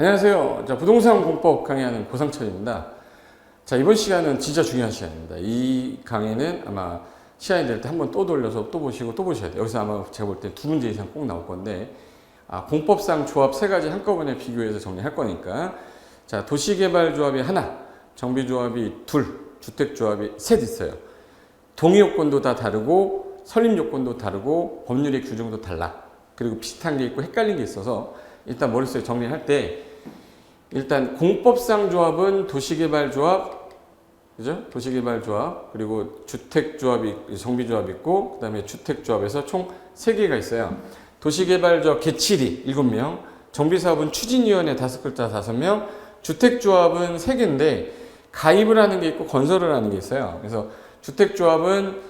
안녕하세요. 자, 부동산 공법 강의하는 고상철입니다. 자, 이번 시간은 진짜 중요한 시간입니다. 이 강의는 아마 시간이 될 때 한번 또 돌려서 또 보시고 또 보셔야 돼요. 여기서 아마 제가 볼 때 두 문제 이상 꼭 나올 건데, 공법상 조합 세 가지 한꺼번에 비교해서 정리할 거니까. 자, 도시개발조합이 하나, 정비조합이 둘, 주택조합이 셋 있어요. 동의요건도 다 다르고 설립요건도 다르고 법률의 규정도 달라. 그리고 비슷한 게 있고 헷갈린 게 있어서 일단 머릿속에 정리할 때, 일단 공법상 조합은 도시개발조합, 그죠? 도시개발조합, 그리고 주택조합이, 정비조합 있고, 그 다음에 주택조합에서 총 3개가 있어요. 도시개발조합 개칠이 7명, 정비사업은 추진위원회 5글자 5명, 주택조합은 3개인데 가입을 하는 게 있고 건설을 하는 게 있어요. 그래서 주택조합은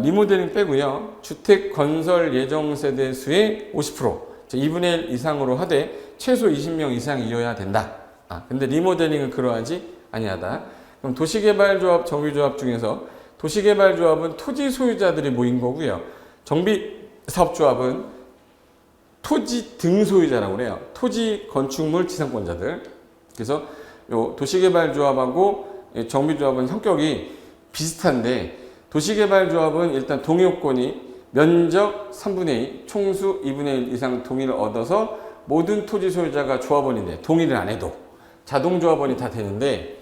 리모델링 빼고요. 주택 건설 예정 세대 수의 50%, 2분의 1 이상으로 하되 최소 20명 이상이어야 된다. 근데 리모델링은 그러하지 아니하다. 그럼 도시개발조합, 정비조합 중에서 도시개발조합은 토지 소유자들이 모인 거고요. 정비사업조합은 토지 등 소유자라고 그래요. 토지, 건축물, 지상권자들. 그래서 요 도시개발조합하고 정비조합은 성격이 비슷한데, 도시개발조합은 일단 동의요건이 면적 3분의 2, 총수 2분의 1 이상 동의를 얻어서 모든 토지 소유자가 조합원인데 동의를 안 해도 자동 조합원이 다 되는데,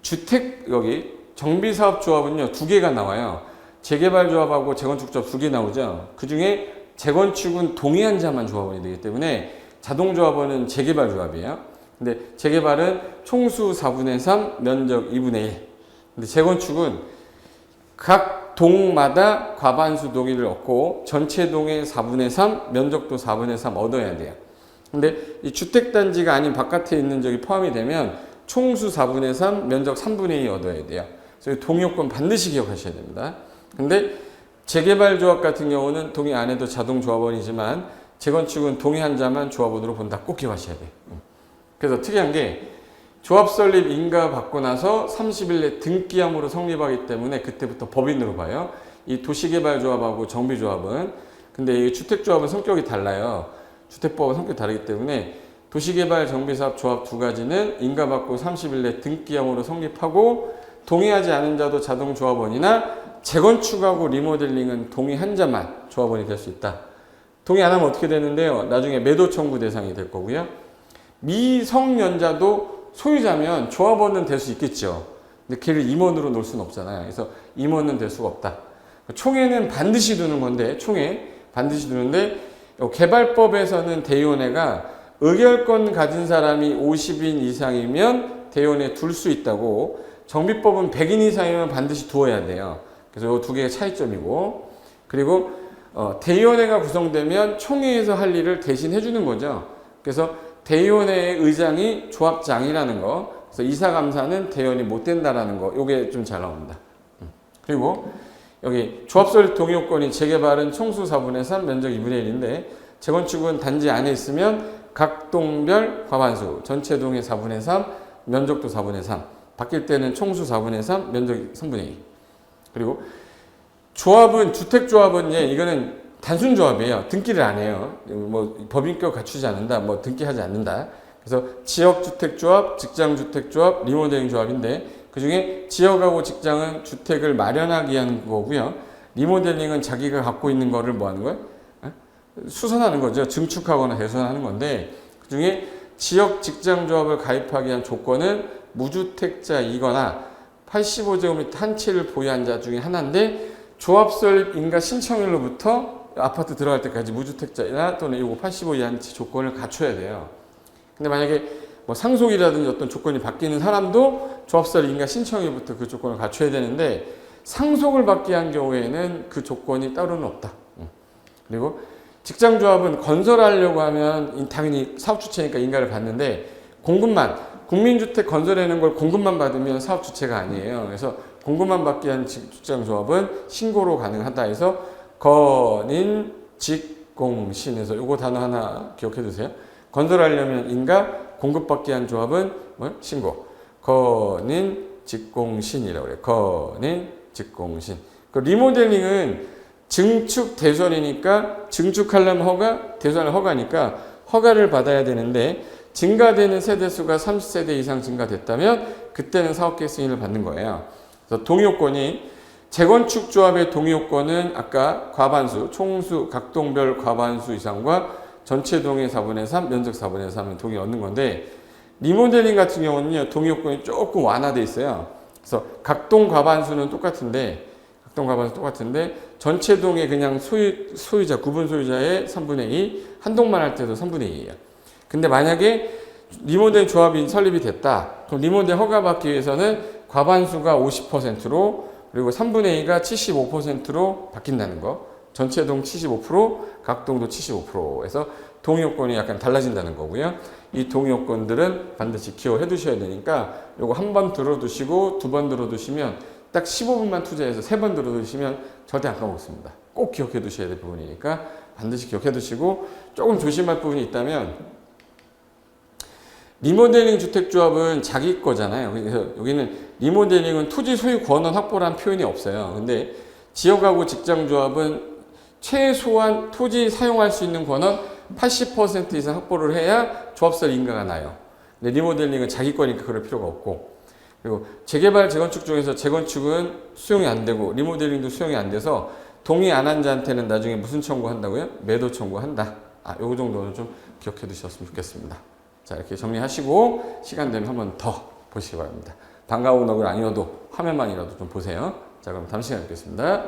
주택 여기 정비사업조합은요 2개가 나와요. 재개발조합하고 재건축조합 2개 나오죠. 그 중에 재건축은 동의한 자만 조합원이 되기 때문에 자동 조합원은 재개발조합이에요. 근데 재개발은 총수 4분의 3, 면적 2분의 1. 근데 재건축은 각 동마다 과반수 동의를 얻고 전체 동의 4분의 3, 면적도 4분의 3 얻어야 돼요. 근데 이 주택단지가 아닌 바깥에 있는 적이 포함이 되면 총수 4분의 3, 면적 3분의 2 얻어야 돼요. 그래서 동의요건 반드시 기억하셔야 됩니다. 근데 재개발조합 같은 경우는 동의 안 해도 자동 조합원이지만 재건축은 동의한 자만 조합원으로 본다. 꼭 기억하셔야 돼요. 그래서 특이한 게 조합 설립 인가 받고 나서 30일 내 등기함으로 성립하기 때문에 그때부터 법인으로 봐요. 이 도시개발조합하고 정비조합은. 근데 이 주택조합은 성격이 달라요. 주택법은 성격이 다르기 때문에 도시개발 정비사업 조합 2가지는 인가 받고 30일 내 등기함으로 성립하고, 동의하지 않은 자도 자동 조합원이나 재건축하고 리모델링은 동의한 자만 조합원이 될 수 있다. 동의 안 하면 어떻게 되는데요? 나중에 매도 청구 대상이 될 거고요. 미성년자도 소유자면 조합원은 될 수 있겠죠. 근데 걔를 임원으로 놓을 수는 없잖아요. 그래서 임원은 될 수가 없다. 총회는 반드시 두는 건데, 총회 반드시 두는데, 개발법에서는 대의원회가 의결권 가진 사람이 50인 이상이면 대의원회에 둘 수 있다고, 정비법은 100인 이상이면 반드시 두어야 돼요. 그래서 이 2개의 차이점이고, 그리고 대의원회가 구성되면 총회에서 할 일을 대신 해주는 거죠. 그래서 대의원회의 의장이 조합장이라는 거, 그래서 이사감사는 대의원이 못 된다라는 거, 요게 좀 잘 나옵니다. 그리고 여기 조합설립 동의요건이 재개발은 총수 4분의 3, 면적 2분의 1인데 재건축은 단지 안에 있으면 각 동별 과반수, 전체 동의 4분의 3, 면적도 4분의 3, 바뀔 때는 총수 4분의 3, 면적 3분의 2. 그리고 조합은, 주택조합은 이거는 단순 조합이에요. 등기를 안 해요. 뭐 법인격 갖추지 않는다, 뭐 등기하지 않는다. 그래서 지역주택조합, 직장주택조합, 리모델링 조합인데, 그 중에 지역하고 직장은 주택을 마련하기 위한 거고요. 리모델링은 자기가 갖고 있는 거를 뭐 하는 거예요? 수선하는 거죠. 증축하거나 개선하는 건데, 그 중에 지역 직장조합을 가입하기 위한 조건은 무주택자이거나 85제곱미터 한 채를 보유한 자 중에 하나인데, 조합 설립 인가 신청일로부터 아파트 들어갈 때까지 무주택자나 또는 이거 85 이하의 조건을 갖춰야 돼요. 근데 만약에 뭐 상속이라든지 어떤 조건이 바뀌는 사람도 조합설립 인가 신청일부터 그 조건을 갖춰야 되는데, 상속을 받기 위한 경우에는 그 조건이 따로는 없다. 그리고 직장조합은 건설하려고 하면 당연히 사업주체니까 인가를 받는데, 공급만, 국민주택 건설해놓은 걸 공급만 받으면 사업주체가 아니에요. 그래서 공급만 받기 위한 직장조합은 신고로 가능하다 해서 건인, 직공신에서 요거 단어 하나 기억해 두세요. 건설하려면 인가, 공급받기 위한 조합은 신고. 건인, 직공신이라고 그래요. 건인, 직공신. 그 리모델링은 증축 대손이니까, 증축하려면 허가, 대손하려면 허가니까 허가를 받아야 되는데, 증가되는 세대수가 30세대 이상 증가됐다면 그때는 사업계획 승인을 받는 거예요. 그래서 동의요건이 재건축 조합의 동의요건은 아까 과반수, 총수, 각동별 과반수 이상과 전체 동의 4분의 3, 면적 4분의 3은 동의 얻는 건데 리모델링 같은 경우는요, 동의요건이 조금 완화돼 있어요. 그래서 각동 과반수는 똑같은데 전체 동의 그냥 소유자, 구분 소유자의 3분의 2, 한 동만 할 때도 3분의 2예요. 근데 만약에 리모델 조합이 설립이 됐다. 그럼 리모델 허가받기 위해서는 과반수가 50%로 그리고 3분의 2가 75%로 바뀐다는 거. 전체 동 75%, 각동도 75%에서 동의요건이 약간 달라진다는 거고요. 이 동의요건들은 반드시 기억해 두셔야 되니까 요거 한 번 들어두시고 두 번 들어두시면 딱 15분만 투자해서 세 번 들어두시면 절대 안 까먹습니다. 꼭 기억해 두셔야 될 부분이니까 반드시 기억해 두시고 조금 조심할 부분이 있다면 리모델링 주택조합은 자기 거잖아요. 그래서 여기는 리모델링은 토지 소유 권원 확보라는 표현이 없어요. 근데 지역하고 직장조합은 최소한 토지 사용할 수 있는 권원 80% 이상 확보를 해야 조합설 인가가 나요. 근데 리모델링은 자기 거니까 그럴 필요가 없고 그리고 재개발, 재건축 중에서 재건축은 수용이 안 되고 리모델링도 수용이 안 돼서 동의 안 한 자한테는 나중에 무슨 청구한다고요? 매도 청구한다. 요 정도는 좀 기억해 두셨으면 좋겠습니다. 자, 이렇게 정리하시고 시간 되면 한 번 더 보시기 바랍니다. 반가운 얼굴 아니어도 화면만이라도 좀 보세요. 자, 그럼 다음 시간에 뵙겠습니다.